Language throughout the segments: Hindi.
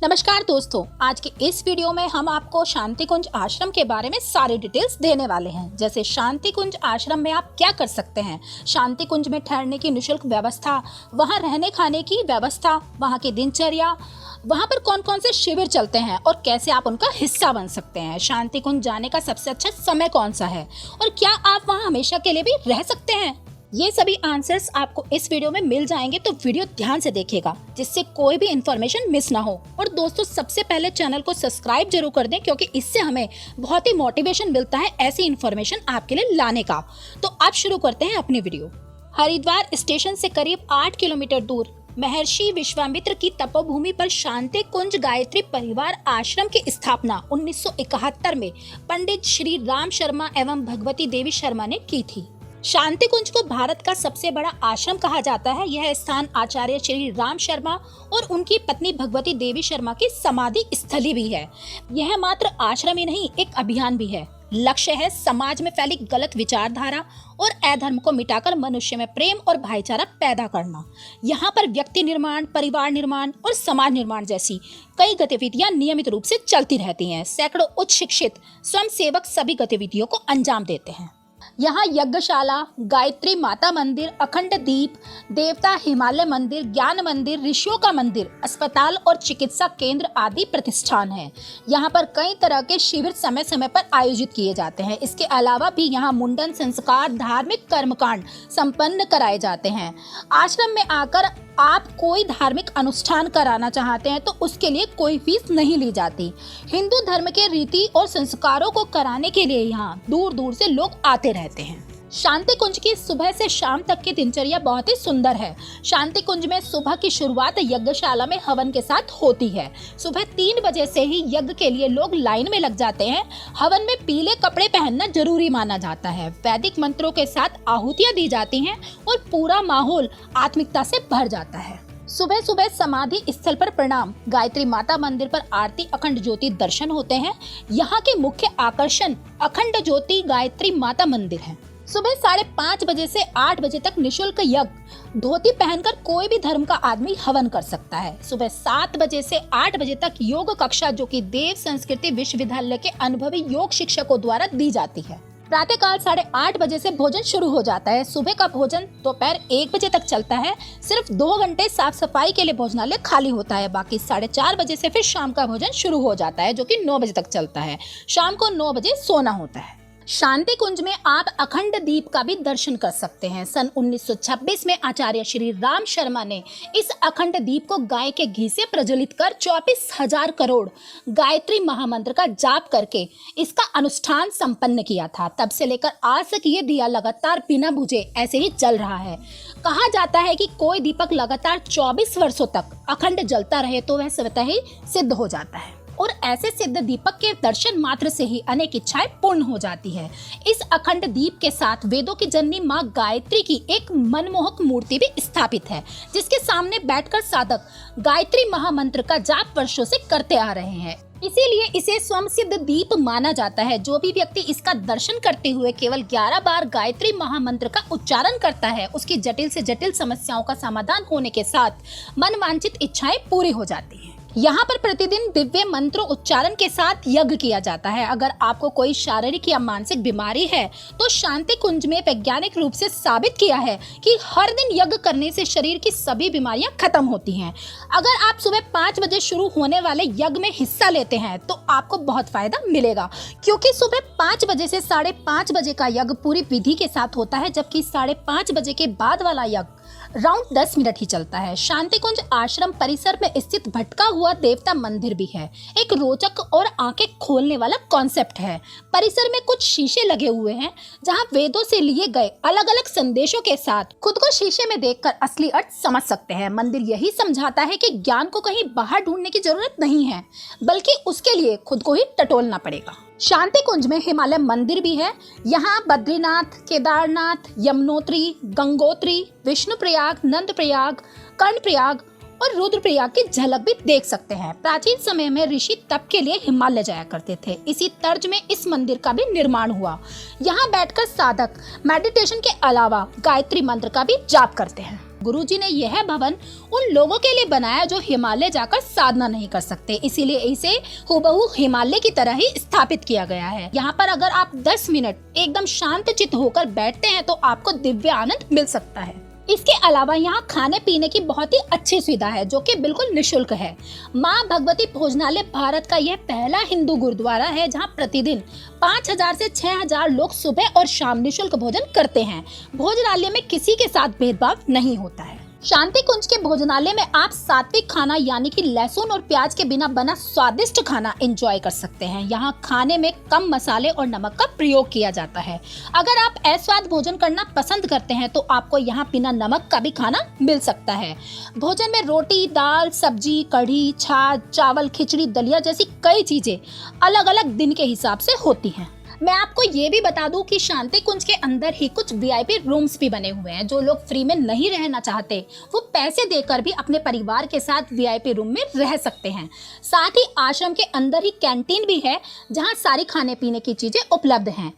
नमस्कार दोस्तों, आज के इस वीडियो में हम आपको शांति कुंज आश्रम के बारे में सारी डिटेल्स देने वाले हैं। जैसे शांति कुंज आश्रम में आप क्या कर सकते हैं, शांति कुंज में ठहरने की निःशुल्क व्यवस्था, वहां रहने खाने की व्यवस्था, वहां की दिनचर्या, वहां पर कौन कौन से शिविर चलते हैं और कैसे आप उनका हिस्सा बन सकते हैं, शांति कुंज जाने का सबसे अच्छा समय कौन सा है और क्या आप वहां हमेशा के लिए भी रह सकते हैं। ये सभी आंसर्स आपको इस वीडियो में मिल जाएंगे, तो वीडियो ध्यान से देखिएगा जिससे कोई भी इंफॉर्मेशन मिस ना हो। और दोस्तों, सबसे पहले चैनल को सब्सक्राइब जरूर कर दें, क्योंकि इससे हमें बहुत ही मोटिवेशन मिलता है ऐसी इंफॉर्मेशन आपके लिए लाने का। तो आप शुरू करते हैं अपनी वीडियो। हरिद्वार स्टेशन से करीब 8 किलोमीटर दूर महर्षि विश्वामित्र की तपोभूमि पर शांति कुंज गायत्री परिवार आश्रम की स्थापना 1971 में पंडित श्री राम शर्मा एवं भगवती देवी शर्मा ने की थी। शांति कुंज को भारत का सबसे बड़ा आश्रम कहा जाता है। यह स्थान आचार्य श्री राम शर्मा और उनकी पत्नी भगवती देवी शर्मा की समाधि स्थली भी है। यह मात्र आश्रम ही नहीं, एक अभियान भी है। लक्ष्य है समाज में फैली गलत विचारधारा और अधर्म को मिटाकर मनुष्य में प्रेम और भाईचारा पैदा करना। यहाँ पर व्यक्ति निर्माण, परिवार निर्माण और समाज निर्माण जैसी कई गतिविधियां नियमित रूप से चलती रहती हैं। सैकड़ों उच्च शिक्षित स्वयं सेवक सभी गतिविधियों को अंजाम देते हैं। यहाँ यज्ञशाला, गायत्री माता मंदिर, अखंड दीप, देवता हिमालय मंदिर, ज्ञान मंदिर, ऋषियों का मंदिर, अस्पताल और चिकित्सा केंद्र आदि प्रतिष्ठान हैं। यहाँ पर कई तरह के शिविर समय समय पर आयोजित किए जाते हैं। इसके अलावा भी यहाँ मुंडन संस्कार, धार्मिक कर्मकांड संपन्न कराए जाते हैं। आश्रम में आकर आप कोई धार्मिक अनुष्ठान कराना चाहते हैं तो उसके लिए कोई फीस नहीं ली जाती। हिंदू धर्म के रीति और संस्कारों को कराने के लिए यहाँ दूर दूर से लोग आते रहते हैं। शांति कुंज की सुबह से शाम तक की दिनचर्या बहुत ही सुंदर है। शांति कुंज में सुबह की शुरुआत यज्ञशाला में हवन के साथ होती है। सुबह 3 बजे से ही यज्ञ के लिए लोग लाइन में लग जाते हैं। हवन में पीले कपड़े पहनना जरूरी माना जाता है। वैदिक मंत्रों के साथ आहुतियां दी जाती हैं और पूरा माहौल आत्मिकता से भर जाता है। सुबह सुबह समाधि स्थल पर प्रणाम, गायत्री माता मंदिर पर आरती, अखंड ज्योति दर्शन होते हैं। यहाँ के मुख्य आकर्षण अखंड ज्योति गायत्री माता मंदिर है। सुबह 5:30 बजे से 8 बजे तक निशुल्क यज्ञ, धोती पहनकर कोई भी धर्म का आदमी हवन कर सकता है। सुबह 7 बजे से 8 बजे तक योग कक्षा, जो कि देव संस्कृति विश्वविद्यालय के अनुभवी योग शिक्षकों द्वारा दी जाती है। प्रातःकाल 8:30 बजे से भोजन शुरू हो जाता है। सुबह का भोजन दोपहर 1 बजे तक चलता है। सिर्फ 2 घंटे साफ सफाई के लिए भोजनालय खाली होता है। बाकी 4:30 बजे से फिर शाम का भोजन शुरू हो जाता है, जो कि 9 बजे तक चलता है। शाम को 9 बजे सोना होता है। शांति कुंज में आप अखंड दीप का भी दर्शन कर सकते हैं। सन 1926 में आचार्य श्री राम शर्मा ने इस अखंड दीप को गाय के घी से प्रज्वलित कर 24,000 करोड़ गायत्री महामंत्र का जाप करके इसका अनुष्ठान संपन्न किया था। तब से लेकर आज तक ये दिया लगातार बिना बुझे ऐसे ही जल रहा है। कहा जाता है कि कोई दीपक लगातार 24 वर्षों तक अखंड जलता रहे तो वह स्वतः ही सिद्ध हो जाता है और ऐसे सिद्ध दीपक के दर्शन मात्र से ही अनेक इच्छाएं पूर्ण हो जाती है। इस अखंड दीप के साथ वेदों की जननी माँ गायत्री की एक मनमोहक मूर्ति भी स्थापित है, जिसके सामने बैठकर साधक गायत्री महामंत्र का जाप वर्षों से करते आ रहे हैं। इसीलिए इसे स्वयं सिद्ध दीप माना जाता है। जो भी व्यक्ति इसका दर्शन करते हुए केवल 11 बार गायत्री महामंत्र का उच्चारण करता है, उसकी जटिल से जटिल समस्याओं का समाधान होने के साथ मनवांछित इच्छाएं पूरी हो जाती हैं। यहाँ पर प्रतिदिन दिव्य मंत्रों उच्चारण के साथ यज्ञ किया जाता है। अगर आपको कोई शारीरिक या मानसिक बीमारी है तो शांति कुंज में वैज्ञानिक रूप से साबित किया है कि हर दिन यज्ञ करने से शरीर की सभी बीमारियां खत्म होती हैं। अगर आप सुबह 5 बजे शुरू होने वाले यज्ञ में हिस्सा लेते हैं तो आपको बहुत फायदा मिलेगा, क्योंकि सुबह 5 बजे से 5:30 बजे का यज्ञ पूरी विधि के साथ होता है, जबकि 5:30 बजे के बाद वाला यज्ञ राउंड 10 मिनट ही चलता है। शांति कुंज आश्रम परिसर में स्थित भटका हुआ देवता मंदिर भी है। एक रोचक और आंखें खोलने वाला कॉन्सेप्ट है। परिसर में कुछ शीशे लगे हुए हैं, जहां वेदों से लिए गए अलग अलग संदेशों के साथ खुद को शीशे में देखकर असली अर्थ समझ सकते हैं। मंदिर यही समझाता है कि ज्ञान को कहीं बाहर ढूंढने की जरूरत नहीं है, बल्कि उसके लिए खुद को ही टटोलना पड़ेगा। शांति कुंज में हिमालय मंदिर भी है। यहाँ बद्रीनाथ, केदारनाथ, यमुनोत्री, गंगोत्री, विष्णुप्रयाग, नंदप्रयाग, कर्णप्रयाग और रुद्रप्रयाग की झलक भी देख सकते हैं। प्राचीन समय में ऋषि तप के लिए हिमालय जाया करते थे। इसी तर्ज में इस मंदिर का भी निर्माण हुआ। यहाँ बैठकर साधक मेडिटेशन के अलावा गायत्री मंत्र का भी जाप करते हैं। गुरुजी ने यह भवन उन लोगों के लिए बनाया जो हिमालय जाकर साधना नहीं कर सकते, इसीलिए इसे हूबहू हिमालय की तरह ही स्थापित किया गया है। यहाँ पर अगर आप 10 मिनट एकदम शांतचित्त होकर बैठते हैं तो आपको दिव्य आनंद मिल सकता है। इसके अलावा यहाँ खाने पीने की बहुत ही अच्छी सुविधा है जो कि बिल्कुल निशुल्क है। माँ भगवती भोजनालय भारत का यह पहला हिंदू गुरुद्वारा है जहाँ प्रतिदिन 5000 से 6000 लोग सुबह और शाम निशुल्क भोजन करते हैं। भोजनालय में किसी के साथ भेदभाव नहीं होता है। शांति कुंज के भोजनालय में आप सात्विक खाना यानी कि लहसुन और प्याज के बिना बना स्वादिष्ट खाना एंजॉय कर सकते हैं। यहाँ खाने में कम मसाले और नमक का प्रयोग किया जाता है। अगर आप अस्वाद भोजन करना पसंद करते हैं तो आपको यहाँ बिना नमक का भी खाना मिल सकता है। भोजन में रोटी, दाल, सब्जी, कढ़ी, छाछ, चावल, खिचड़ी, दलिया जैसी कई चीजें अलग अलग दिन के हिसाब से होती हैं। मैं आपको ये भी बता दूं कि शांति कुंज के अंदर ही कुछ वीआईपी रूम्स भी बने हुए हैं। जो लोग फ्री में नहीं रहना चाहते वो पैसे देकर भी अपने परिवार के साथ वीआईपी रूम में रह सकते हैं। साथ ही आश्रम के अंदर ही कैंटीन भी है जहां सारी खाने पीने की चीजें उपलब्ध हैं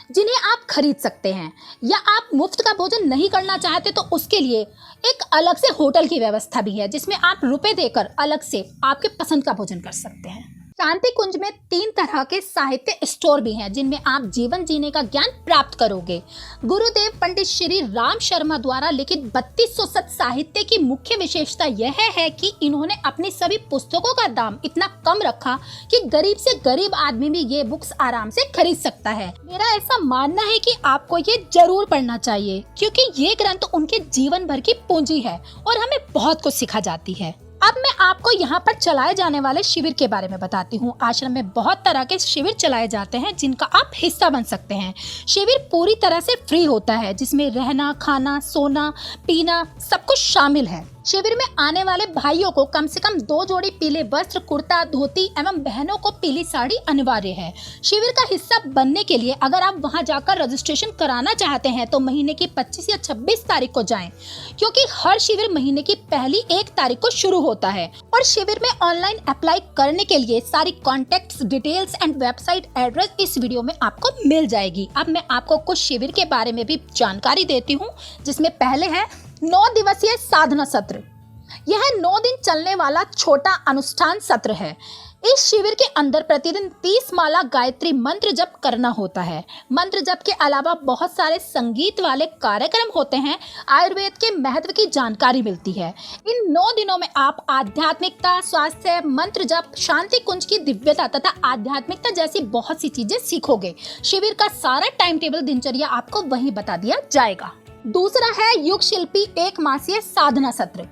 जिन्हें आप खरीद सकते हैं। या आप मुफ्त का भोजन नहीं करना चाहते तो उसके लिए एक अलग से होटल की व्यवस्था भी है जिसमें आप रुपए देकर अलग से आपके पसंद का भोजन कर सकते हैं। शांति कुंज में 3 तरह के साहित्य स्टोर भी हैं जिनमें आप जीवन जीने का ज्ञान प्राप्त करोगे। गुरुदेव पंडित श्री राम शर्मा द्वारा लिखित 3200 सत साहित्य की मुख्य विशेषता यह है कि इन्होंने अपनी सभी पुस्तकों का दाम इतना कम रखा कि गरीब से गरीब आदमी भी ये बुक्स आराम से खरीद सकता है। मेरा ऐसा मानना है कि आपको ये जरूर पढ़ना चाहिए क्योंकि ये ग्रंथ उनके जीवन भर की पूंजी है और हमें बहुत कुछ सिखा जाती है। अब मैं आपको यहाँ पर चलाए जाने वाले शिविर के बारे में बताती हूँ। आश्रम में बहुत तरह के शिविर चलाए जाते हैं जिनका आप हिस्सा बन सकते हैं। शिविर पूरी तरह से फ्री होता है जिसमें रहना, खाना, सोना, पीना सब कुछ शामिल है। शिविर में आने वाले भाइयों को कम से कम 2 जोड़ी पीले वस्त्र, कुर्ता, धोती एवं बहनों को पीली साड़ी अनिवार्य है। शिविर का हिस्सा बनने के लिए अगर आप वहां जाकर रजिस्ट्रेशन कराना चाहते हैं तो महीने की 25 या 26 तारीख को जाएं क्योंकि हर शिविर महीने की पहली 1 तारीख को शुरू होता है। और शिविर में ऑनलाइन अप्लाई करने के लिए सारी contact details and website address इस वीडियो में आपको मिल जाएगी। अब मैं आपको कुछ शिविर के बारे में भी जानकारी देती हूँ जिसमें पहले है 9 दिवसीय साधना सत्र। यह 9 दिन चलने वाला छोटा अनुष्ठान सत्र है। इस शिविर के अंदर प्रतिदिन 30 माला गायत्री मंत्र जप करना होता है। मंत्र जप के अलावा बहुत सारे संगीत वाले कार्यक्रम होते हैं। आयुर्वेद के महत्व की जानकारी मिलती है। इन 9 दिनों में आप आध्यात्मिकता, स्वास्थ्य, मंत्र जप, शांति कुंज की दिव्यता तथा आध्यात्मिकता जैसी बहुत सी चीजें सीखोगे। शिविर का सारा टाइम टेबल, दिनचर्या आपको वहीं बता दिया जाएगा। दूसरा है युग शिल्पी 1 मासीय साधना सत्र।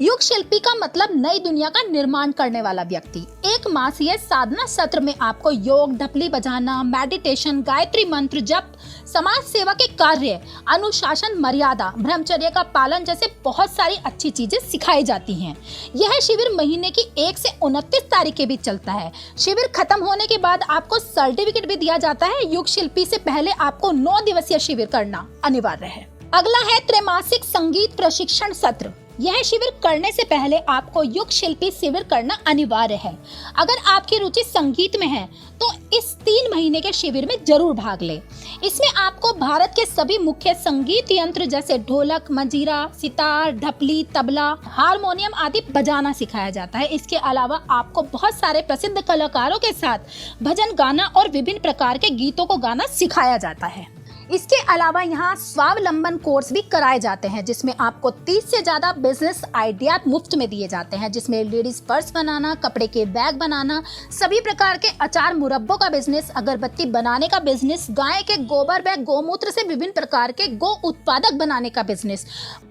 युग शिल्पी का मतलब नई दुनिया का निर्माण करने वाला व्यक्ति। 1 मासीय साधना सत्र में आपको योग, ढपली बजाना, मेडिटेशन, गायत्री मंत्र जप, समाज सेवा के कार्य, अनुशासन, मर्यादा, ब्रह्मचर्य का पालन जैसे बहुत सारी अच्छी चीजें सिखाई जाती हैं। यह शिविर महीने की 1 से 29 तारीख के बीच चलता है। शिविर खत्म होने के बाद आपको सर्टिफिकेट भी दिया जाता है। युग शिल्पी से पहले आपको 9 दिवसीय शिविर करना अनिवार्य है। अगला है त्रैमासिक संगीत प्रशिक्षण सत्र। यह शिविर करने से पहले आपको युग शिल्पी शिविर करना अनिवार्य है। अगर आपकी रुचि संगीत में है तो इस 3 महीने के शिविर में जरूर भाग लें। इसमें आपको भारत के सभी मुख्य संगीत यंत्र जैसे ढोलक, मंजीरा, सितार, ढपली, तबला, हारमोनियम आदि बजाना सिखाया जाता है। इसके अलावा आपको बहुत सारे प्रसिद्ध कलाकारों के साथ भजन गाना और विभिन्न प्रकार के गीतों को गाना सिखाया जाता है। इसके अलावा यहाँ स्वावलंबन कोर्स भी कराए जाते हैं जिसमें आपको 30 से ज्यादा बिजनेस आइडिया मुफ्त में दिए जाते हैं, जिसमें लेडीज पर्स बनाना, कपड़े के बैग बनाना, सभी प्रकार के अचार मुरब्बों का बिजनेस, अगरबत्ती बनाने का बिजनेस, गाय के गोबर व गोमूत्र से विभिन्न प्रकार के गो उत्पादक बनाने का बिजनेस।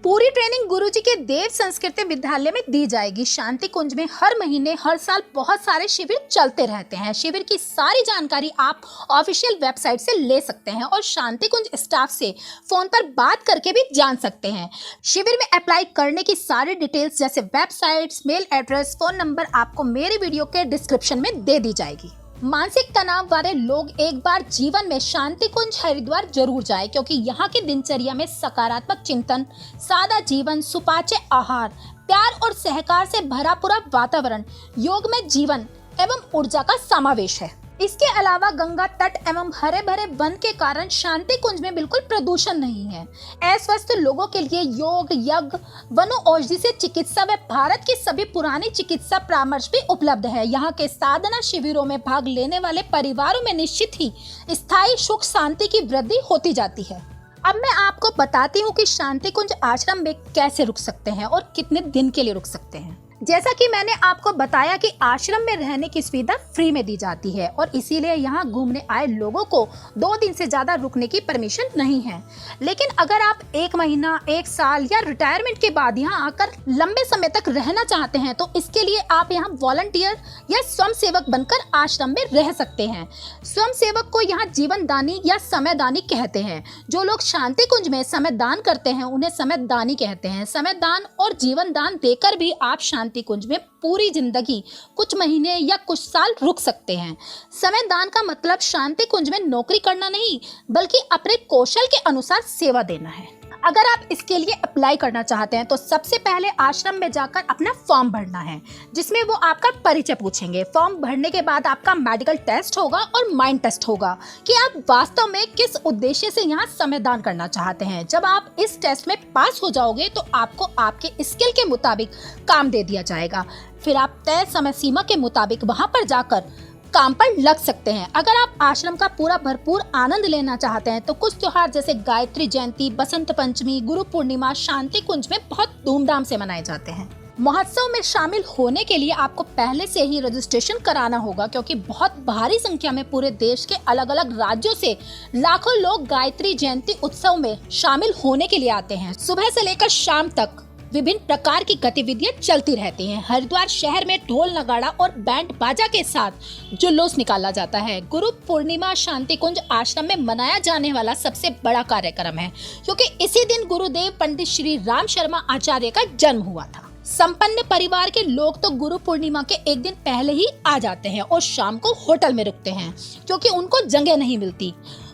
पूरी ट्रेनिंग गुरुजी के देव संस्कृति विद्यालय में दी जाएगी। शांति कुंज में हर महीने हर साल बहुत सारे शिविर चलते रहते हैं। शिविर की सारी जानकारी आप ऑफिशियल वेबसाइट से ले सकते हैं और शांति कुंज स्टाफ से फोन पर बात करके भी जान सकते हैं। शिविर में अप्लाई करने की सारी डिटेल्स जैसे websites, mail address, phone number आपको मेरे वीडियो के डिस्क्रिप्शन में दे दी जाएगी। मानसिक तनाव वाले लोग एक बार जीवन में शांति कुंज हरिद्वार जरूर जाएं क्योंकि यहाँ की दिनचर्या में सकारात्मक चिंतन, सादा जीवन, सुपाच्य आहार, प्यार और सहकार से भरा पूरा वातावरण, योग में जीवन एवं ऊर्जा का समावेश है। इसके अलावा गंगा तट एवं हरे भरे वन के कारण शांति कुंज में बिल्कुल प्रदूषण नहीं है। अस्वस्थ लोगों के लिए योग, यज्ञ, वनौषधि से चिकित्सा व भारत की सभी पुरानी चिकित्सा परामर्श भी उपलब्ध है। यहाँ के साधना शिविरों में भाग लेने वाले परिवारों में निश्चित ही स्थायी सुख शांति की वृद्धि होती जाती है। अब मैं आपको बताती हूँ कि शांति कुंज आश्रम में कैसे रुक सकते हैं और कितने दिन के लिए रुक सकते हैं। जैसा कि मैंने आपको बताया कि आश्रम में रहने की सुविधा फ्री में दी जाती है और इसीलिए यहाँ घूमने आए लोगों को 2 दिन से ज्यादा रुकने की परमिशन नहीं है। लेकिन अगर आप 1 महीना, 1 साल या रिटायरमेंट के बाद यहाँ आकर लंबे समय तक रहना चाहते हैं तो इसके लिए आप यहाँ वॉलंटियर या स्वयं सेवक बनकर आश्रम में रह सकते हैं। स्वयं सेवक को यहाँ जीवन दानी या समय दानी कहते हैं। जो लोग शांति कुंज में समय दान करते हैं उन्हें समय दानी कहते हैं। समय दान और जीवन दान देकर भी आप शांति कुंज में पूरी जिंदगी, कुछ महीने या कुछ साल रुक सकते हैं। समय दान का मतलब शांति कुंज में नौकरी करना नहीं, बल्कि अपने कौशल के अनुसार सेवा देना है। अगर आप इसके लिए अप्लाई करना चाहते हैं तो सबसे पहले आश्रम में जाकर अपना फॉर्म भरना है, जिसमें वो आपका परिचय पूछेंगे। फॉर्म भरने के बाद आपका मेडिकल टेस्ट होगा और माइंड टेस्ट होगा कि आप वास्तव में किस उद्देश्य से यहाँ समय दान करना चाहते हैं। जब आप इस टेस्ट में पास हो जाओगे तो आपको आपके स्किल के मुताबिक काम दे दिया जाएगा। फिर आप तय समय सीमा के मुताबिक वहाँ पर जाकर काम पर लग सकते हैं। अगर आप आश्रम का पूरा भरपूर आनंद लेना चाहते हैं तो कुछ त्योहार जैसे गायत्री जयंती, बसंत पंचमी, गुरु पूर्णिमा शांति कुंज में बहुत धूमधाम से मनाए जाते हैं। महोत्सव में शामिल होने के लिए आपको पहले से ही रजिस्ट्रेशन कराना होगा, क्योंकि बहुत भारी संख्या में पूरे देश के अलग अलग राज्यों से लाखों लोग गायत्री जयंती उत्सव में शामिल होने के लिए आते हैं। सुबह से लेकर शाम तक विभिन्न प्रकार की गतिविधियां चलती रहती हैं। हरिद्वार शहर में ढोल नगाड़ा और बैंड बाजा के साथ जुलूस निकाला जाता है। गुरु पूर्णिमा शांति कुंज आश्रम में मनाया जाने वाला सबसे बड़ा कार्यक्रम है, क्योंकि इसी दिन गुरुदेव पंडित श्री राम शर्मा आचार्य का जन्म हुआ था। संपन्न परिवार के लोग तो गुरु पूर्णिमा के एक दिन पहले ही आ जाते हैं और शाम को होटल में रुकते हैं, क्योंकि उनको जगह नहीं मिलती।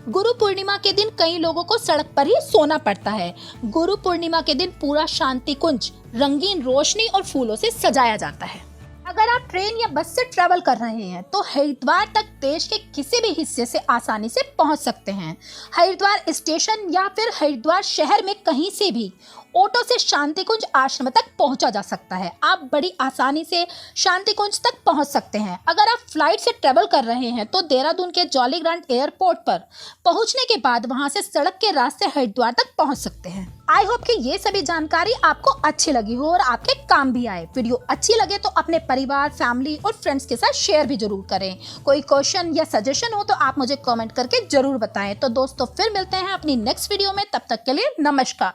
गुरु पूर्णिमा के दिन कई लोगों को सड़क पर ही सोना पड़ता है। गुरु पूर्णिमा के दिन पूरा शांति कुंज रंगीन रोशनी और फूलों से सजाया जाता है। अगर आप ट्रेन या बस से ट्रैवल कर रहे हैं तो हरिद्वार तक देश के किसी भी हिस्से से आसानी से पहुंच सकते हैं। हरिद्वार स्टेशन या फिर हरिद्वार शहर में कहीं से भी ऑटो से शांति कुंज आश्रम तक पहुंचा जा सकता है। आप बड़ी आसानी से शांति कुंज तक पहुंच सकते हैं। अगर आप फ्लाइट से ट्रेवल कर रहे हैं तो देहरादून के जॉली ग्रांट एयरपोर्ट पर पहुंचने के बाद वहां से सड़क के रास्ते हरिद्वार तक पहुंच सकते हैं। आई होप कि ये सभी जानकारी आपको अच्छी लगी हो और आपके काम भी आए। वीडियो अच्छी लगे तो अपने परिवार, फैमिली और फ्रेंड्स के साथ शेयर भी जरूर करें। कोई क्वेश्चन या सजेशन हो तो आप मुझे कमेंट करके जरूर बताएं। तो दोस्तों फिर मिलते हैं अपनी नेक्स्ट वीडियो में, तब तक के लिए नमस्कार।